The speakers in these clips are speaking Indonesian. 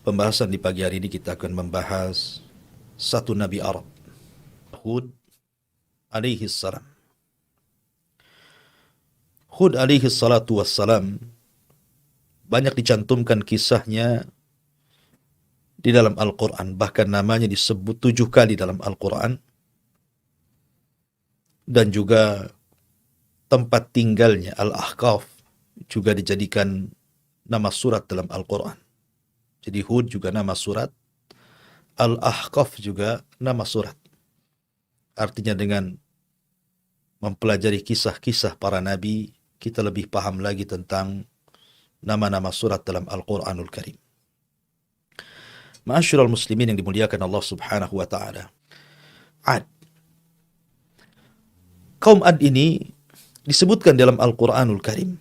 Pembahasan di pagi hari ini kita akan membahas satu Nabi Arab, Hud alaihi salam. Hud alaihi salatu wassalam banyak dicantumkan kisahnya di dalam Al-Quran. Bahkan namanya disebut 7 kali dalam Al-Quran. Dan juga tempat tinggalnya Al-Ahqaf juga dijadikan nama surat dalam Al-Quran. Jadi Hud juga nama surat, Al-Ahqaf juga nama surat. Artinya dengan mempelajari kisah-kisah para nabi, kita lebih paham lagi tentang nama-nama surat dalam Al-Quranul Karim. Ma'asyiral muslimin yang dimuliakan Allah subhanahu wa ta'ala. Ad. Kaum Ad ini disebutkan dalam Al-Quranul Karim,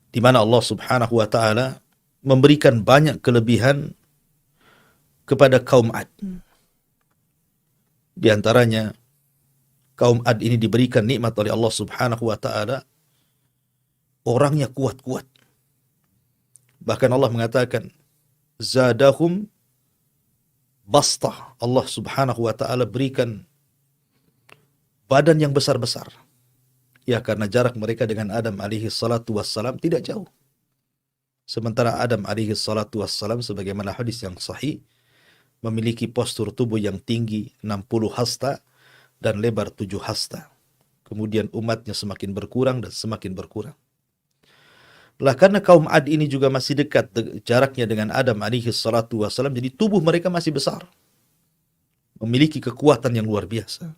di mana Allah subhanahu wa ta'ala memberikan banyak kelebihan kepada kaum Ad. Di antaranya, kaum Ad ini diberikan nikmat oleh Allah subhanahu wa ta'ala, orangnya kuat-kuat. Bahkan Allah mengatakan, zadahum bastah. Allah subhanahu wa ta'ala berikan badan yang besar-besar. Ya, karena jarak mereka dengan Adam alaihi salatu wassalam tidak jauh. Sementara Adam alaihi salatu wassalam, sebagaimana hadis yang sahih, memiliki postur tubuh yang tinggi 60 hasta dan lebar 7 hasta. Kemudian umatnya semakin berkurang dan semakin berkurang. Lah karena kaum Ad ini juga masih dekat jaraknya dengan Adam alaihi salatu wassalam, jadi tubuh mereka masih besar. Memiliki kekuatan yang luar biasa.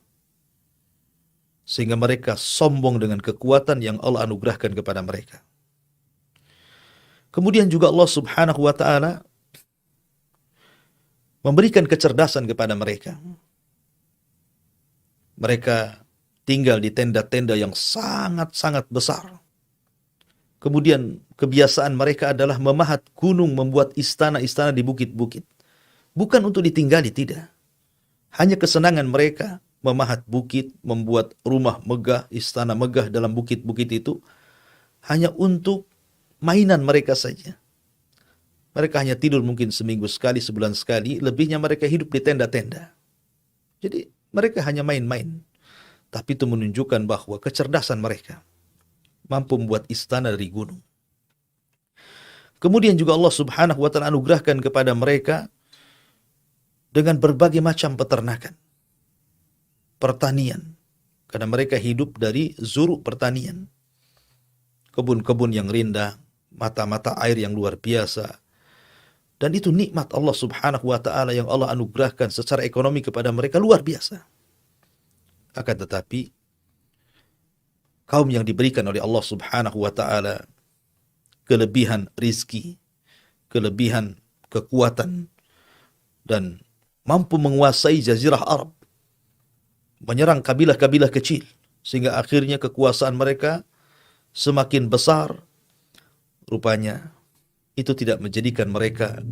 Sehingga mereka sombong dengan kekuatan yang Allah anugerahkan kepada mereka. Kemudian juga Allah subhanahu wa ta'ala memberikan kecerdasan kepada mereka. Mereka tinggal di tenda-tenda yang sangat-sangat besar. Kemudian kebiasaan mereka adalah memahat gunung, membuat istana-istana di bukit-bukit. Bukan untuk ditinggali, tidak. Hanya kesenangan mereka memahat bukit, membuat rumah megah, istana megah dalam bukit-bukit itu, hanya untuk mainan mereka saja. Mereka hanya tidur mungkin seminggu sekali, sebulan sekali, lebihnya mereka hidup di tenda-tenda. Jadi mereka hanya main-main. Tapi itu menunjukkan bahwa kecerdasan mereka mampu membuat istana dari gunung. Kemudian juga Allah subhanahu wa ta'ala anugerahkan kepada mereka dengan berbagai macam peternakan, pertanian. Karena mereka hidup dari zuru pertanian. Kebun-kebun yang rindang, mata-mata air yang luar biasa. Dan itu nikmat Allah subhanahu wa ta'ala yang Allah anugerahkan secara ekonomi kepada mereka luar biasa. Akan tetapi, kaum yang diberikan oleh Allah subhanahu wa ta'ala kelebihan rizki, kelebihan kekuatan, dan mampu menguasai jazirah Arab, menyerang kabilah-kabilah kecil, sehingga akhirnya kekuasaan mereka semakin besar. Rupanya itu tidak menjadikan mereka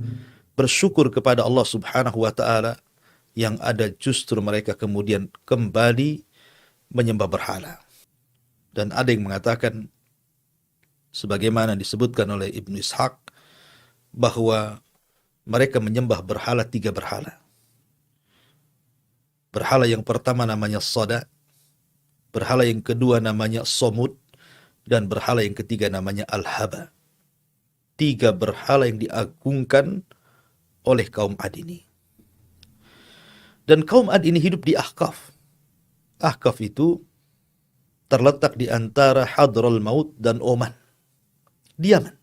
bersyukur kepada Allah subhanahu wa ta'ala, yang ada justru mereka kemudian kembali menyembah berhala. Dan ada yang mengatakan, sebagaimana disebutkan oleh Ibnu Ishaq, bahwa mereka menyembah berhala 3 berhala. Berhala yang pertama namanya Sada, berhala yang kedua namanya Somud, dan berhala yang ketiga namanya Al-Haba. 3 berhala yang diagungkan oleh kaum Ad ini. Dan kaum Ad ini hidup di Ahqaf. Ahqaf itu terletak di antara Hadraul Maut dan Oman, di Yaman.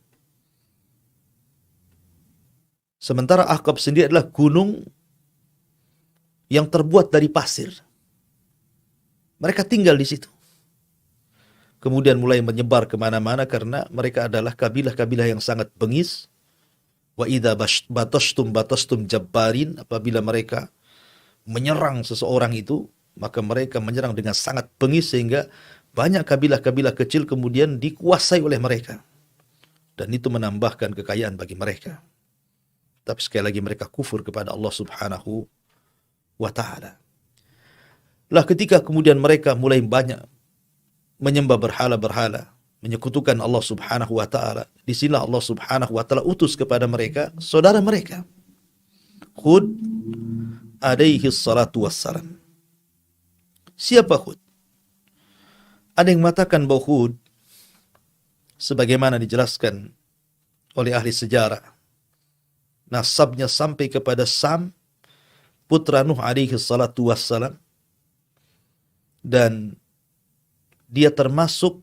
Sementara Ahqaf sendiri adalah gunung yang terbuat dari pasir. Mereka tinggal di situ. Kemudian mulai menyebar kemana-mana karena mereka adalah kabilah-kabilah yang sangat bengis. Wa idza batastum jabbarin, apabila mereka menyerang seseorang itu, maka mereka menyerang dengan sangat bengis sehingga banyak kabilah-kabilah kecil kemudian dikuasai oleh mereka. Dan itu menambahkan kekayaan bagi mereka. Tapi sekali lagi mereka kufur kepada Allah subhanahu wa ta'ala. Lah ketika kemudian mereka mulai banyak menyembah berhala-berhala, menyekutukan Allah Subhanahu wa taala. Di sinilah Allah Subhanahu wa taala utus kepada mereka saudara mereka, Hud alaihi salatu wassalam. Siapa Hud? Ada yang mengatakan bahwa Hud, sebagaimana dijelaskan oleh ahli sejarah, nasabnya sampai kepada Sam, putra Nuh alaihi salatu wassalam, dan dia termasuk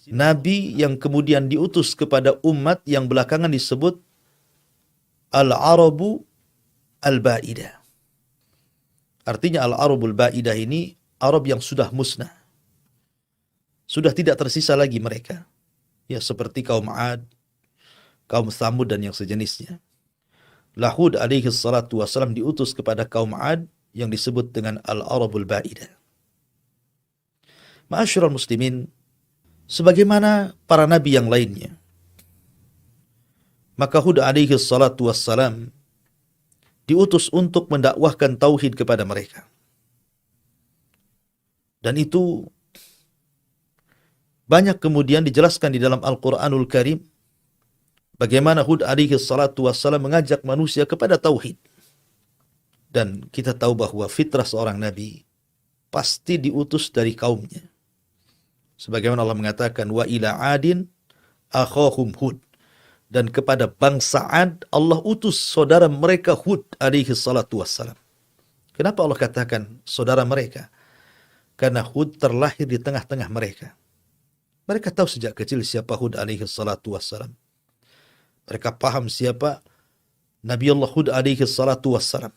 nabi yang kemudian diutus kepada umat yang belakangan disebut Al-Arabu Al-Ba'idah. Artinya Al-Arabul Ba'idah ini Arab yang sudah musnah. Sudah tidak tersisa lagi mereka. Ya, seperti kaum Ad, kaum Thamud dan yang sejenisnya. Hud alaihi salatu wassalam diutus kepada kaum Ad yang disebut dengan Al-Arabul Ba'idah. Ma'asyiral muslimin, sebagaimana para nabi yang lainnya, maka Hud alaihi salatu wassalam diutus untuk mendakwahkan tauhid kepada mereka. Dan itu banyak kemudian dijelaskan di dalam Al-Quranul Karim, bagaimana Hud alaihi salatu wassalam mengajak manusia kepada tauhid. Dan kita tahu bahwa fitrah seorang nabi pasti diutus dari kaumnya. Sebagaimana Allah mengatakan, wa ila adin akhahum Hud. Dan kepada bangsa Ad, Allah utus saudara mereka Hud alaihi salatu wassalam. Kenapa Allah katakan saudara mereka? Karena Hud terlahir di tengah-tengah mereka. Mereka tahu sejak kecil siapa Hud alaihi salatu wassalam. Mereka paham siapa Nabi Allah Hud alaihi salatu wassalam.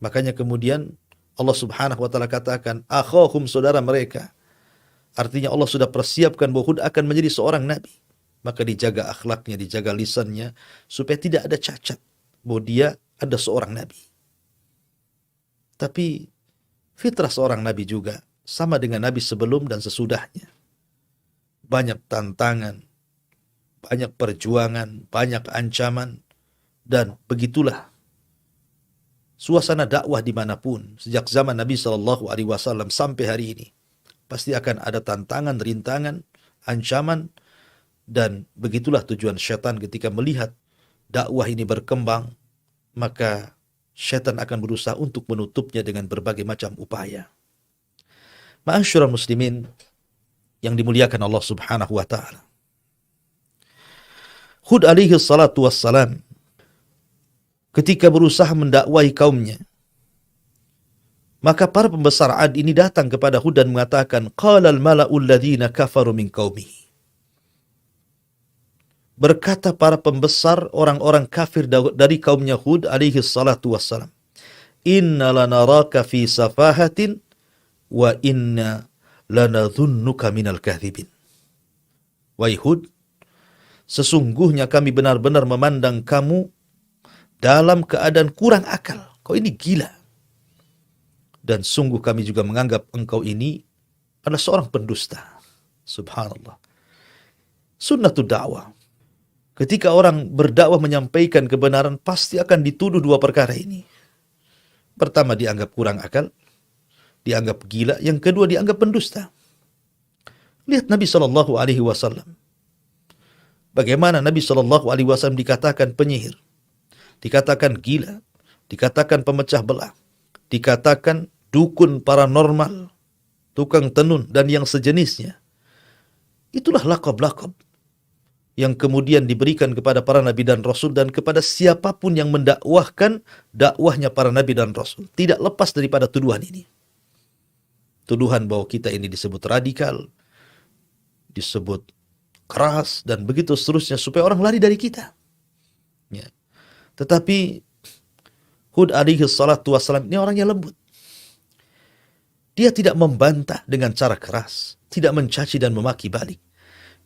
Makanya kemudian Allah subhanahu wa ta'ala katakan, akhahum, saudara mereka. Artinya Allah sudah persiapkan bahwa Hud akan menjadi seorang nabi. Maka dijaga akhlaknya, dijaga lisannya, supaya tidak ada cacat bahwa dia ada seorang nabi. Tapi fitrah seorang nabi juga sama dengan nabi sebelum dan sesudahnya. Banyak tantangan, banyak perjuangan, banyak ancaman, dan begitulah suasana dakwah dimanapun sejak zaman Nabi SAW sampai hari ini. Pasti akan ada tantangan, rintangan, ancaman, dan begitulah tujuan syaitan ketika melihat dakwah ini berkembang, maka syaitan akan berusaha untuk menutupnya dengan berbagai macam upaya. Ma'asyiral muslimin yang dimuliakan Allah Subhanahu wa taala. Hud alaihi salatu wassalam ketika berusaha mendakwahi kaumnya, maka para pembesar Ad ini datang kepada Hud dan mengatakan, qalal mala'ul ladzina kafaru min qaumihi. Berkata para pembesar orang-orang kafir dari kaumnya Hud alaihi salatu wassalam, inna lanaraka fi safahatin wa inna lanadhunnuka minal kadhibin. Wahai Hud, sesungguhnya kami benar-benar memandang kamu dalam keadaan kurang akal. Kau ini gila. Dan sungguh kami juga menganggap engkau ini adalah seorang pendusta. Subhanallah. Sunnatul dakwah. Ketika orang berdakwah menyampaikan kebenaran, pasti akan dituduh dua perkara ini. Pertama, dianggap kurang akal. Dianggap gila. Yang kedua, dianggap pendusta. Lihat Nabi SAW. Bagaimana Nabi SAW dikatakan penyihir, dikatakan gila, dikatakan pemecah belah, dikatakan dukun paranormal, tukang tenun, dan yang sejenisnya. Itulah laqab-laqab yang kemudian diberikan kepada para nabi dan rasul dan kepada siapapun yang mendakwahkan dakwahnya para nabi dan rasul. Tidak lepas daripada tuduhan ini. Tuduhan bahwa kita ini disebut radikal, disebut keras, dan begitu seterusnya, supaya orang lari dari kita. Ya. Tetapi Hud alaihi salatu wassalam ini orang yang lembut. Dia tidak membantah dengan cara keras, tidak mencaci dan memaki balik.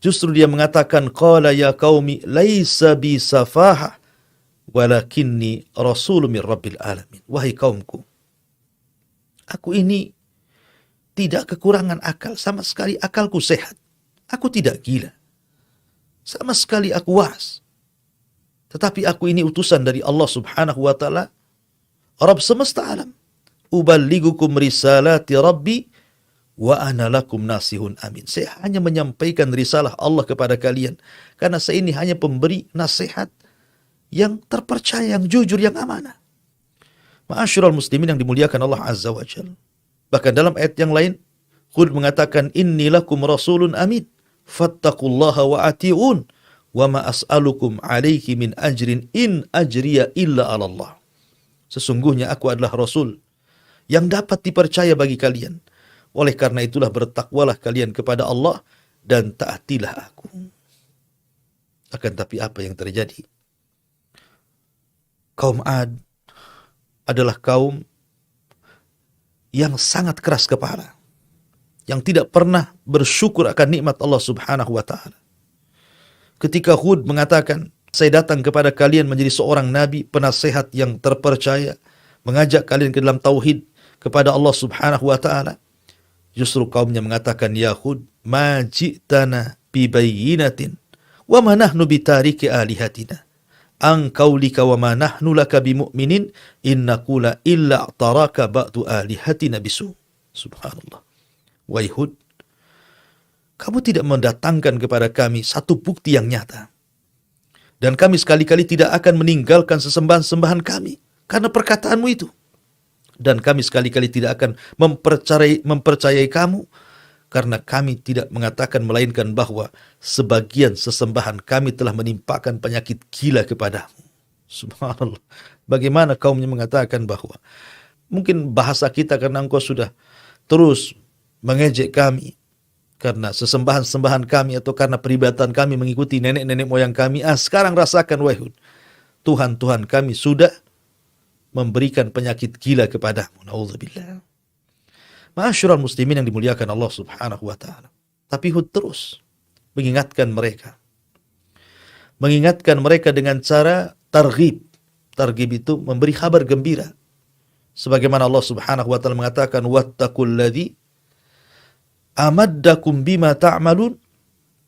Justru dia mengatakan, qala ya qaumi laisa bi safaha walakinni rasulun min rabbil alamin. Wahai kaumku, aku ini tidak kekurangan akal, sama sekali akalku sehat. Aku tidak gila. Sama sekali aku waras. Tetapi aku ini utusan dari Allah Subhanahu wa taala, Rabb semesta alam. Uballigukum risalati Rabbi wa ana lakum nasihun amin. Saya hanya menyampaikan risalah Allah kepada kalian karena saya ini hanya pemberi nasihat yang terpercaya, yang jujur, yang amanah. Ma'asyiral muslimin yang dimuliakan Allah Azza wa Jalla. Bahkan dalam ayat yang lain, Hud mengatakan, inni lakum rasulun amin, fattaqullaha wa ati'un, wa ma as'alukum alaihi min ajrin in ajriya illa 'ala Allah. Sesungguhnya aku adalah rasul yang dapat dipercaya bagi kalian. Oleh karena itulah bertakwalah kalian kepada Allah dan taatilah aku. Akan tapi apa yang terjadi? Kaum Ad adalah kaum yang sangat keras kepala, yang tidak pernah bersyukur akan nikmat Allah Subhanahu wa taala. Ketika Hud mengatakan, saya datang kepada kalian menjadi seorang nabi, penasehat yang terpercaya, mengajak kalian ke dalam tauhid kepada Allah Subhanahu wa taala. Justru kaumnya mengatakan, ya Hud, ma ji'tana bi bayyinatin wa ma nahnu bitariki alihatina. An qaulika wa ma nahnu laka bimu'minin innaqula illa taraka ba'du alihatina bisu. Subhanallah. Wahai Hud, kamu tidak mendatangkan kepada kami satu bukti yang nyata. Dan kami sekali-kali tidak akan meninggalkan sesembahan-sembahan kami karena perkataanmu itu. Dan kami sekali-kali tidak akan mempercayai kamu karena kami tidak mengatakan melainkan bahwa sebagian sesembahan kami telah menimpakan penyakit gila kepadamu. Subhanallah. Bagaimana kaumnya mengatakan bahwa mungkin bahasa kita karena engkau sudah terus mengejek kami karena sesembahan-sembahan kami atau karena peribadatan kami mengikuti nenek-nenek moyang kami. Sekarang rasakan wahai Hud, Tuhan-Tuhan kami sudah memberikan penyakit gila kepadamu. Na'udzubillah. Ma'asyiral muslimin yang dimuliakan Allah Subhanahu wa taala. Tapi Hud terus mengingatkan mereka. Mengingatkan mereka dengan cara targhib. Targhib itu memberi kabar gembira. Sebagaimana Allah Subhanahu wa taala mengatakan, wattaqul ladzi amaddakum bima ta'malun,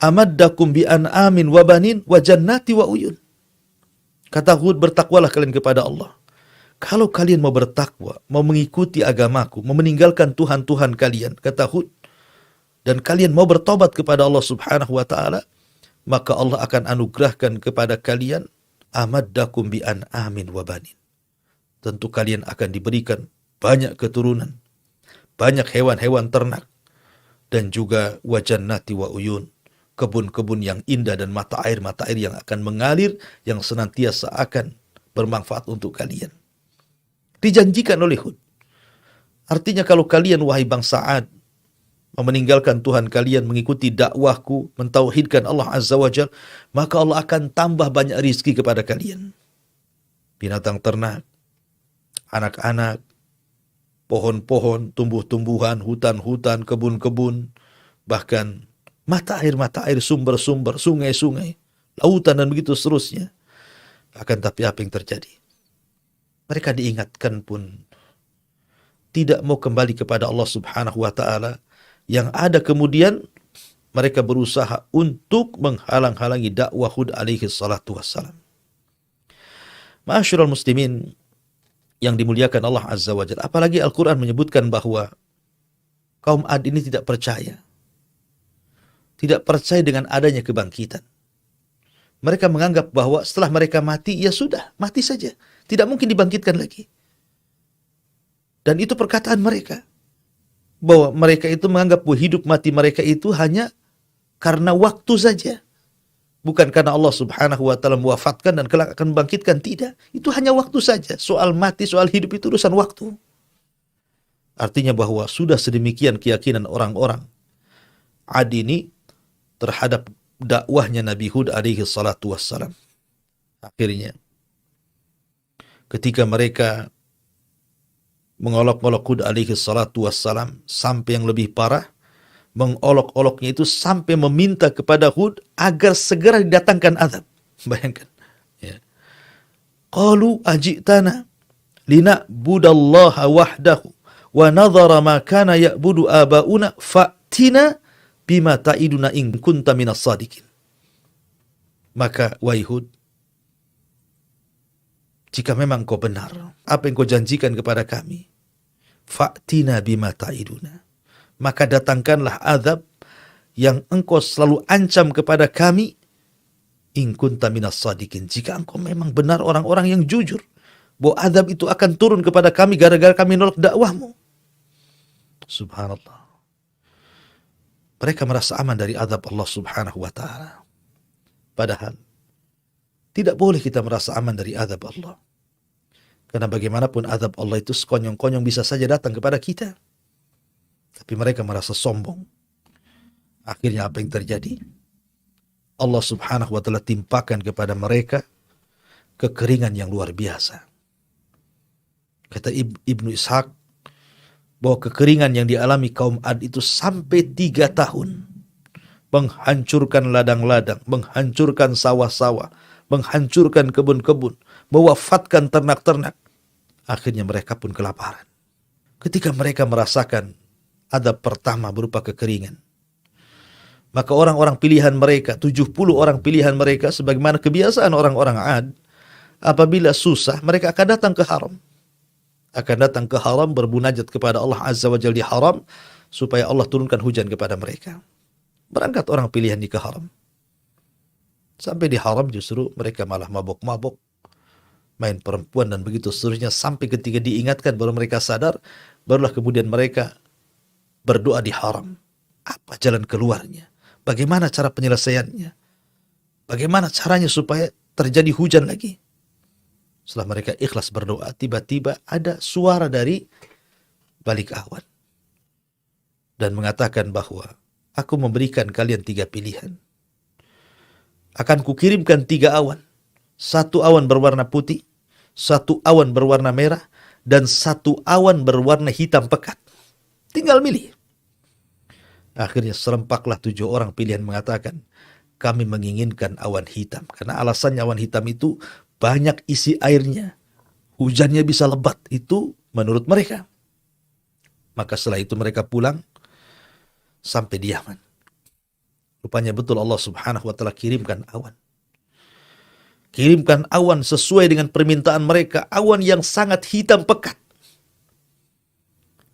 amaddakum bi an'amin wa banin wa jannati wa uyun. Kata Hud, bertakwalah kalian kepada Allah. Kalau kalian mau bertakwa, mau mengikuti agamaku, mau meninggalkan Tuhan-Tuhan kalian, kata Hud, dan kalian mau bertobat kepada Allah Subhanahu wa taala, maka Allah akan anugerahkan kepada kalian amaddakum bi an'amin wa banin. Tentu kalian akan diberikan banyak keturunan, banyak hewan-hewan ternak, dan juga wa jannati wa uyun, kebun-kebun yang indah dan mata air yang akan mengalir, yang senantiasa akan bermanfaat untuk kalian. Dijanjikan oleh Hud. Artinya kalau kalian wahai bangsa Ad mau meninggalkan Tuhan kalian, mengikuti dakwahku, mentauhidkan Allah Azza wa Jalla, maka Allah akan tambah banyak rizki kepada kalian. Binatang ternak, anak-anak, pohon-pohon, tumbuh-tumbuhan, hutan-hutan, kebun-kebun, bahkan mata air, sumber-sumber, sungai-sungai, lautan dan begitu seterusnya. Akan tapi apa yang terjadi? Mereka diingatkan pun tidak mau kembali kepada Allah Subhanahu wa taala. Yang ada kemudian mereka berusaha untuk menghalang-halangi dakwah Hud alaihi salatu wassalam. Ma'asyiral muslimin yang dimuliakan Allah Azza wa Jalla, apalagi Al-Quran menyebutkan bahwa kaum Ad ini tidak percaya dengan adanya kebangkitan. Mereka menganggap bahwa setelah mereka mati, ya sudah, mati saja, tidak mungkin dibangkitkan lagi. Dan itu perkataan mereka, bahwa mereka itu menganggap bahwa hidup mati mereka itu hanya karena waktu saja, bukan karena Allah Subhanahu wa taala mewafatkan dan kelak akan membangkitkan. Tidak, itu hanya waktu saja. Soal mati, soal hidup itu urusan waktu. Artinya bahwa sudah sedemikian keyakinan orang-orang Ad ini terhadap dakwahnya Nabi Hud alaihi salatu wassalam. Akhirnya ketika mereka mengolok-olok Hud alaihi salatu wassalam sampai yang lebih parah, mengolok-oloknya itu sampai meminta kepada Hud agar segera didatangkan azab. Bayangkan, ya. Qalu ajitana lina'budallaha wahdahu wa nadhara ma kana ya'budu abauna fa'tina bima ta'iduna in kunta minas sadiqin. Maka wahai Hud, jika memang kau benar apa yang kau janjikan kepada kami, fa'tina bima ta'iduna, maka datangkanlah azab yang engkau selalu ancam kepada kami, in kunta minas sadiqin, jika engkau memang benar orang-orang yang jujur, bahwa azab itu akan turun kepada kami gara-gara kami nolak dakwahmu. Subhanallah. Mereka merasa aman dari azab Allah subhanahu wa ta'ala. Padahal tidak boleh kita merasa aman dari azab Allah. Karena bagaimanapun azab Allah itu sekonyong-konyong bisa saja datang kepada kita. Tapi mereka merasa sombong. Akhirnya apa yang terjadi? Allah subhanahu wa ta'ala timpakan kepada mereka kekeringan yang luar biasa. Kata Ibnu Ishaq bahwa kekeringan yang dialami kaum Ad itu sampai 3 tahun. Menghancurkan ladang-ladang, menghancurkan sawah-sawah, menghancurkan kebun-kebun, mewafatkan ternak-ternak. Akhirnya mereka pun kelaparan. Ketika mereka merasakan azab pertama berupa kekeringan, maka orang-orang pilihan mereka, 70 orang pilihan mereka, sebagaimana kebiasaan orang-orang Ad, apabila susah, mereka akan datang ke haram. Akan datang ke haram, berbunajat kepada Allah Azza wa Jalla di haram, supaya Allah turunkan hujan kepada mereka. Berangkat orang pilihan di ke haram. Sampai di haram justru mereka malah mabok-mabok, main perempuan dan begitu seterusnya, sampai ketika diingatkan baru mereka sadar, barulah kemudian mereka berdoa di haram. Apa jalan keluarnya? Bagaimana cara penyelesaiannya? Bagaimana caranya supaya terjadi hujan lagi? Setelah mereka ikhlas berdoa, tiba-tiba ada suara dari balik awan. Dan mengatakan bahwa aku memberikan kalian 3 pilihan. Akan kukirimkan 3 awan. 1 awan berwarna putih, 1 awan berwarna merah, dan 1 awan berwarna hitam pekat. Tinggal milih. Akhirnya serempaklah 7 orang pilihan mengatakan, kami menginginkan awan hitam. Karena alasannya awan hitam itu banyak isi airnya. Hujannya bisa lebat. Itu menurut mereka. Maka setelah itu mereka pulang sampai di Yaman. Rupanya betul Allah subhanahu wa ta'ala kirimkan awan. Kirimkan awan sesuai dengan permintaan mereka. Awan yang sangat hitam pekat.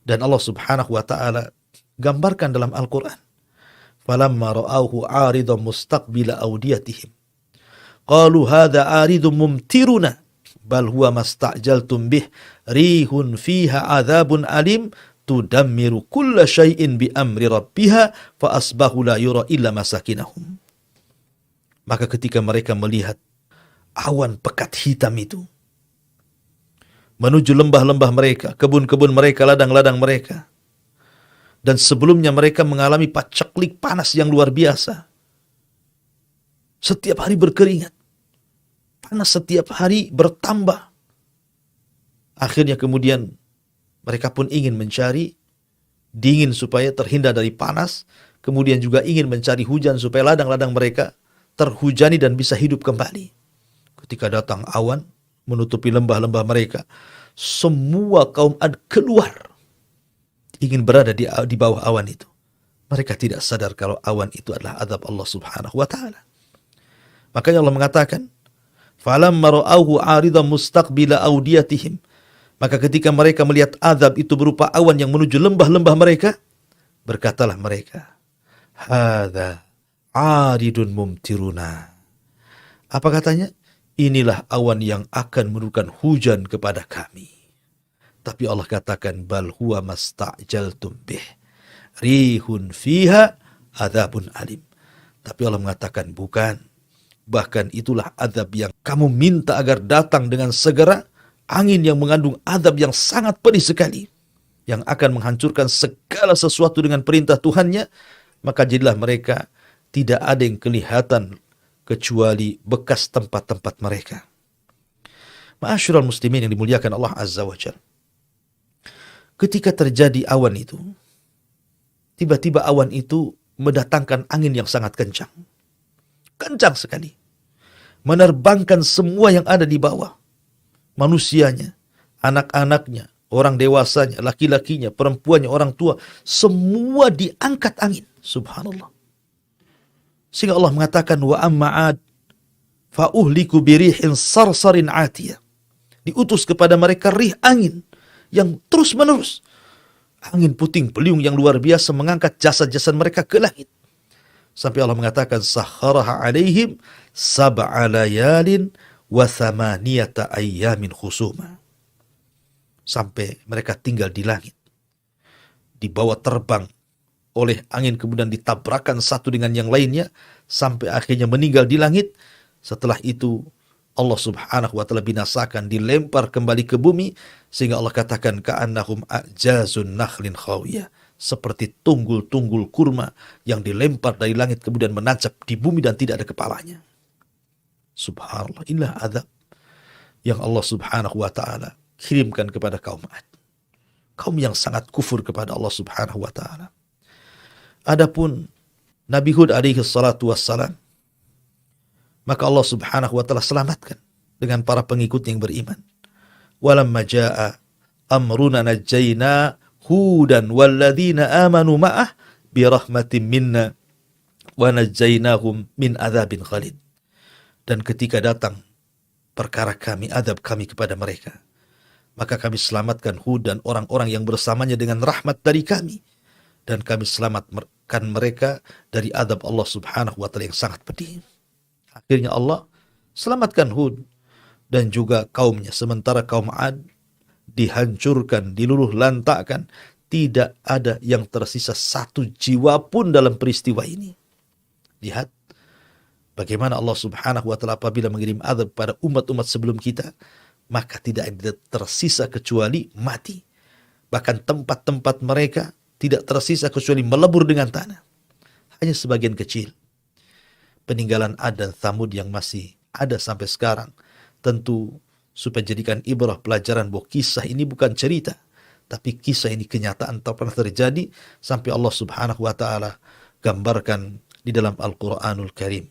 Dan Allah subhanahu wa ta'ala gambarkan dalam Al-Quran. Falamma ra'auhu 'aridan mustaqbila awdiyatihim. Qalu hadha 'aridun mumtiruna bal huwa masta'jaltum bih rihun fiha 'adzabun alim tudammiru kulla syai'in bi amri rabbiha fa asbahu la yura illa masakinahum. Maka ketika mereka melihat awan pekat hitam itu menuju lembah-lembah mereka, kebun-kebun mereka, ladang-ladang mereka, dan sebelumnya mereka mengalami paceklik panas yang luar biasa. Setiap hari berkeringat. Panas setiap hari bertambah. Akhirnya kemudian mereka pun ingin mencari dingin supaya terhindar dari panas. Kemudian juga ingin mencari hujan supaya ladang-ladang mereka terhujani dan bisa hidup kembali. Ketika datang awan menutupi lembah-lembah mereka, semua kaum Ad keluar. Ingin berada di bawah awan itu. Mereka tidak sadar kalau awan itu adalah azab Allah subhanahu wa ta'ala. Makanya Allah mengatakan, falamma ra'auhu 'aridan mustaqbila awdiyatihim. Maka ketika mereka melihat azab itu berupa awan yang menuju lembah-lembah mereka, berkatalah mereka, hadza 'aridun mumtiruna. Apa katanya? Inilah awan yang akan menurunkan hujan kepada kami. Tapi Allah katakan, bal huwa masta'jaltum bih rihun fiha adzabun alim. Tapi Allah mengatakan bukan. Bahkan itulah azab yang kamu minta agar datang dengan segera, angin yang mengandung azab yang sangat pedih sekali, yang akan menghancurkan segala sesuatu dengan perintah Tuhannya. Maka jadilah mereka tidak ada yang kelihatan kecuali bekas tempat-tempat mereka. Ma'asyiral muslimin yang dimuliakan Allah Azza wa Jalla. Ketika terjadi awan itu, tiba-tiba awan itu mendatangkan angin yang sangat kencang. Kencang sekali. Menerbangkan semua yang ada di bawah. Manusianya, anak-anaknya, orang dewasanya, laki-lakinya, perempuannya, orang tua. Semua diangkat angin. Subhanallah. Sehingga Allah mengatakan, wa amma 'ad fa uhliku birihin sarsarin 'atiyah. Diutus kepada mereka rih angin yang terus-menerus. Angin puting beliung yang luar biasa mengangkat jasad-jasad mereka ke langit. Sampai Allah mengatakan, sakharaha alaihim sab'a layalin wa thamaniyata ayyamin khusuma. Sampai mereka tinggal di langit, dibawa terbang oleh angin, kemudian ditabrakan satu dengan yang lainnya, sampai akhirnya meninggal di langit. Setelah itu Allah subhanahu wa ta'ala binasakan, dilempar kembali ke bumi, sehingga Allah katakan ka'annahum a'jazun nakhlin khawiyah, seperti tunggul-tunggul kurma yang dilempar dari langit kemudian menancap di bumi dan tidak ada kepalanya. Subhanallah, inilah azab yang Allah subhanahu wa ta'ala kirimkan kepada kaum Ad, kaum yang sangat kufur kepada Allah subhanahu wa ta'ala. Adapun Nabi Hud alaihi salatu wassalam, maka Allah subhanahu wa ta'ala selamatkan dengan para pengikut yang beriman. Walamma ja'a amruna najjayna hudan walladzina amanu ma'ah birahmatin minna wa najjaynahum min adzabin ghalid. Dan ketika datang perkara kami, azab kami kepada mereka, maka kami selamatkan Hud dan orang-orang yang bersamanya dengan rahmat dari kami, dan kami selamatkan mereka dari azab Allah subhanahu wa ta'ala yang sangat pedih. Akhirnya Allah selamatkan Hud dan juga kaumnya, sementara kaum Ad dihancurkan, diluluh lantakkan, tidak ada yang tersisa satu jiwa pun dalam peristiwa ini. Lihat bagaimana Allah subhanahu wa ta'ala apabila mengirim azab pada umat-umat sebelum kita, maka tidak ada tersisa kecuali mati. Bahkan tempat-tempat mereka tidak tersisa kecuali melebur dengan tanah. Hanya sebagian kecil peninggalan Ad dan Thamud yang masih ada sampai sekarang. Tentu supaya jadikan ibrah, pelajaran bahwa kisah ini bukan cerita, tapi kisah ini kenyataan tak pernah terjadi, sampai Allah subhanahu wa ta'ala gambarkan di dalam Al-Quranul Karim.